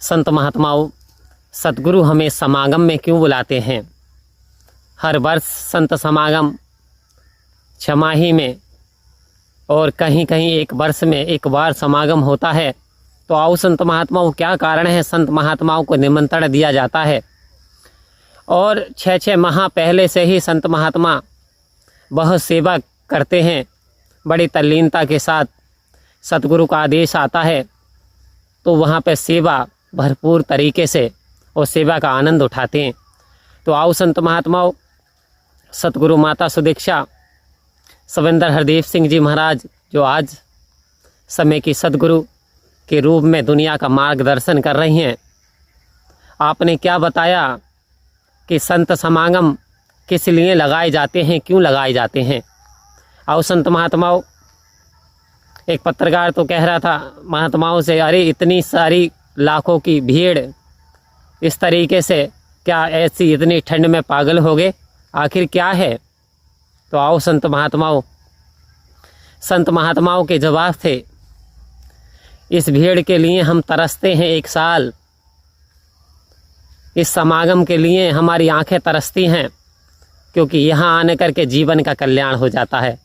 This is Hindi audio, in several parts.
संत महात्माओं, सतगुरु हमें समागम में क्यों बुलाते हैं? हर वर्ष संत समागम छमाही में और कहीं कहीं एक वर्ष में एक बार समागम होता है। तो आओ संत महात्माओं, क्या कारण है संत महात्माओं को निमंत्रण दिया जाता है? और 6-6 माह पहले से ही संत महात्मा वह सेवा करते हैं। बड़ी तल्लीनता के साथ सतगुरु का आदेश आता है तो वहाँ पर सेवा भरपूर तरीके से और सेवा का आनंद उठाते हैं। तो आओ संत महात्माओं, सतगुरु माता सुदीक्षा सविंदर हरदेव सिंह जी महाराज, जो आज समय की सतगुरु के रूप में दुनिया का मार्गदर्शन कर रही हैं, आपने क्या बताया कि संत समागम किस लिए लगाए जाते हैं, क्यों लगाए जाते हैं? आओ संत महात्माओं, एक पत्रकार तो कह रहा था महात्माओं से, अरे इतनी सारी लाखों की भीड़ इस तरीके से क्या ऐसी इतनी ठंड में पागल हो गए, आखिर क्या है? तो आओ संत महात्माओं के जवाब थे, इस भीड़ के लिए हम तरसते हैं 1 साल, इस समागम के लिए हमारी आंखें तरसती हैं, क्योंकि यहाँ आने करके जीवन का कल्याण हो जाता है।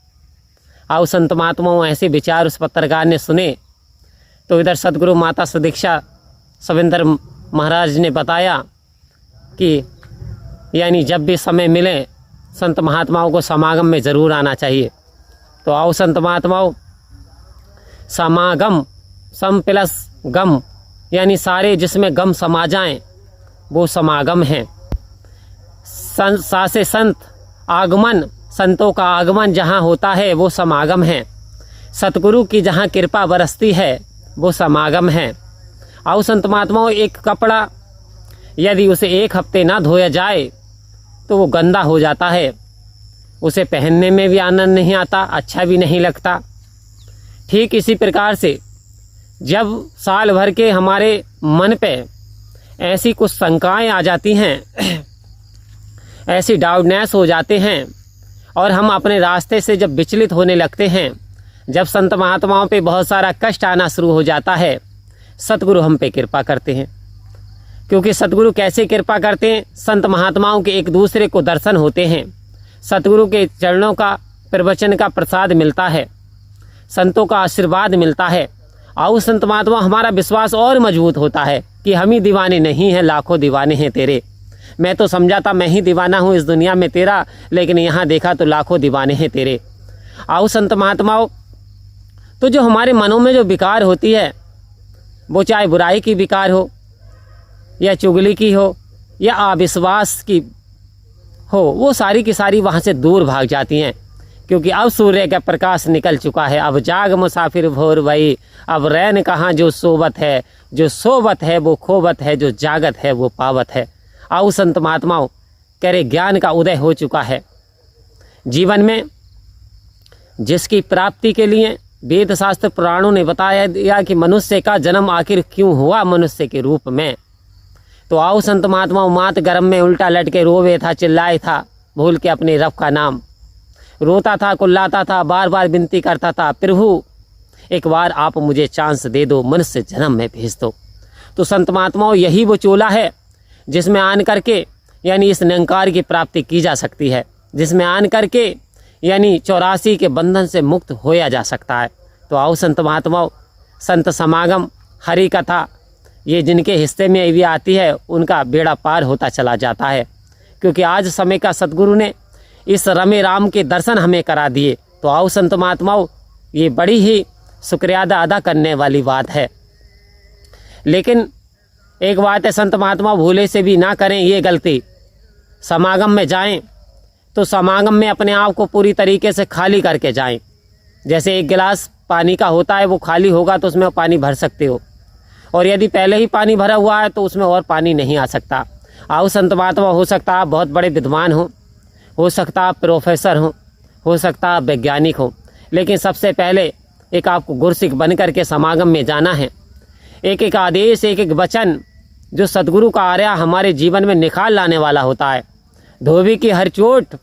आओ संत महात्माओं, ऐसे विचार उस पत्रकार ने सुने तो इधर सतगुरु माता सुदीक्षा सविंदर महाराज ने बताया कि यानी जब भी समय मिले संत महात्माओं को समागम में ज़रूर आना चाहिए। तो आओ संत महात्माओं, समागम सम प्लस गम, यानी सारे जिसमें गम समा जाएं वो समागम है। सा से संत आगमन, संतों का आगमन जहाँ होता है वो समागम है। सतगुरु की जहाँ कृपा बरसती है वो समागम है। आओ संत महात्माओं, एक कपड़ा यदि उसे 1 हफ्ते ना धोया जाए तो वो गंदा हो जाता है, उसे पहनने में भी आनंद नहीं आता, अच्छा भी नहीं लगता। ठीक इसी प्रकार से जब साल भर के हमारे मन पे ऐसी कुछ शंकाएं आ जाती हैं, ऐसी डाउटनेस हो जाते हैं और हम अपने रास्ते से जब विचलित होने लगते हैं, जब संत महात्माओं पे बहुत सारा कष्ट आना शुरू हो जाता है, सतगुरु हम पे कृपा करते हैं। क्योंकि सतगुरु कैसे कृपा करते हैं? संत महात्माओं के एक दूसरे को दर्शन होते हैं, सतगुरु के चरणों का प्रवचन का प्रसाद मिलता है, संतों का आशीर्वाद मिलता है। आओ संत महात्मा, हमारा विश्वास और मजबूत होता है कि हम ही दीवाने नहीं हैं, लाखों दीवाने हैं तेरे। मैं तो समझा था मैं ही दीवाना हूँ इस दुनिया में तेरा, लेकिन यहाँ देखा तो लाखों दीवाने हैं तेरे। आओ संत महात्माओं, तो जो हमारे मनों में जो विकार होती है, वो चाहे बुराई की विकार हो या चुगली की हो या अविश्वास की हो, वो सारी की सारी वहाँ से दूर भाग जाती हैं। क्योंकि अब सूर्य का प्रकाश निकल चुका है, अब जाग मुसाफिर भोर भई, अब रैन कहाँ जो सोबत है, जो सोबत है वो खोबत है, जो जागत है वो पावत है। आओ संत महात्माओं, कह रहे ज्ञान का उदय हो चुका है। जीवन में जिसकी प्राप्ति के लिए वेद शास्त्र पुराणों ने बताया दिया कि मनुष्य का जन्म आखिर क्यों हुआ मनुष्य के रूप में। तो आओ संत महात्माओं, मात गर्भ में उल्टा लटके रोवे था, चिल्लाए था, भूल के अपने रब का नाम, रोता था, कुल्लाता था, बार बार विनती करता था, प्रभु एक बार आप मुझे चांस दे दो, मनुष्य जन्म में भेज दो। तो संत महात्माओं, यही वो चोला है जिसमें आन करके यानी इस निरंकार की प्राप्ति की जा सकती है, जिसमें आन करके यानी 84 के बंधन से मुक्त होया जा सकता है। तो आओ संत महात्माओं, संत समागम, हरि कथा, ये जिनके हिस्से में भी आती है उनका बेड़ा पार होता चला जाता है। क्योंकि आज समय का सतगुरु ने इस रमे राम के दर्शन हमें करा दिए। तो आओ संत महात्माओं, ये बड़ी ही शुक्रिया अदा करने वाली बात है। लेकिन एक बात है संत महात्मा, भूले से भी ना करें ये गलती, समागम में जाएं तो समागम में अपने आप को पूरी तरीके से खाली करके जाएं। जैसे 1 गिलास पानी का होता है, वो खाली होगा तो उसमें पानी भर सकते हो, और यदि पहले ही पानी भरा हुआ है तो उसमें और पानी नहीं आ सकता। आओ संत महात्मा, हो सकता आप बहुत बड़े विद्वान हो सकता आप प्रोफेसर हो सकता आप वैज्ञानिक हो, लेकिन सबसे पहले एक आपको गुरसिख बन करके समागम में जाना है। एक एक आदेश, एक एक वचन जो सतगुरु का आर्या हमारे जीवन में निखार लाने वाला होता है। धोबी की हर चोट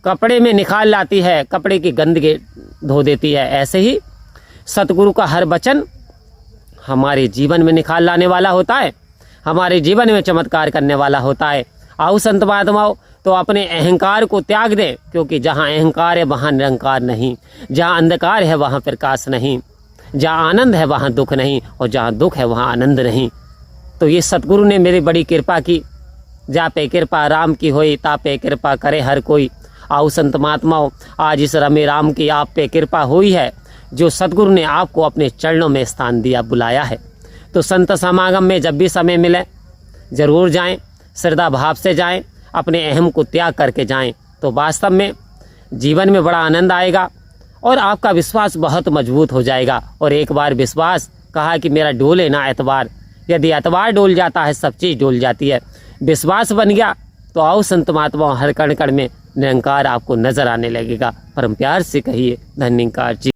कपड़े में निखार लाती है, कपड़े की गंदगी धो देती है। ऐसे ही सतगुरु का हर वचन हमारे जीवन में निखार लाने वाला होता है, हमारे जीवन में चमत्कार करने वाला होता है। आओ संत महात्माओं, तो अपने अहंकार को त्याग दें, क्योंकि जहाँ अहंकार है वहाँ निरंकार नहीं, जहाँ अंधकार है वहाँ प्रकाश नहीं, जहाँ आनंद है वहाँ दुख नहीं, और जहाँ दुख है वहाँ आनंद नहीं। तो ये सतगुरु ने मेरी बड़ी कृपा की। जा पे कृपा राम की होई, ता पे कृपा करे हर कोई। आओ संत महात्माओं, आज इस रमे राम की आप पे कृपा हुई है, जो सतगुरु ने आपको अपने चरणों में स्थान दिया, बुलाया है। तो संत समागम में जब भी समय मिले ज़रूर जाएं, श्रद्धा भाव से जाएं, अपने अहम को त्याग करके जाएं, तो वास्तव में जीवन में बड़ा आनंद आएगा और आपका विश्वास बहुत मजबूत हो जाएगा। और एक बार विश्वास कहा कि मेरा डोले ना एतबार, यदि एतबार डोल जाता है सब चीज़ डोल जाती है। विश्वास बन गया तो आओ संत महात्मा, हर कण कण में निरंकार आपको नजर आने लगेगा। परम प्यार से कहिए धन्यकार जी।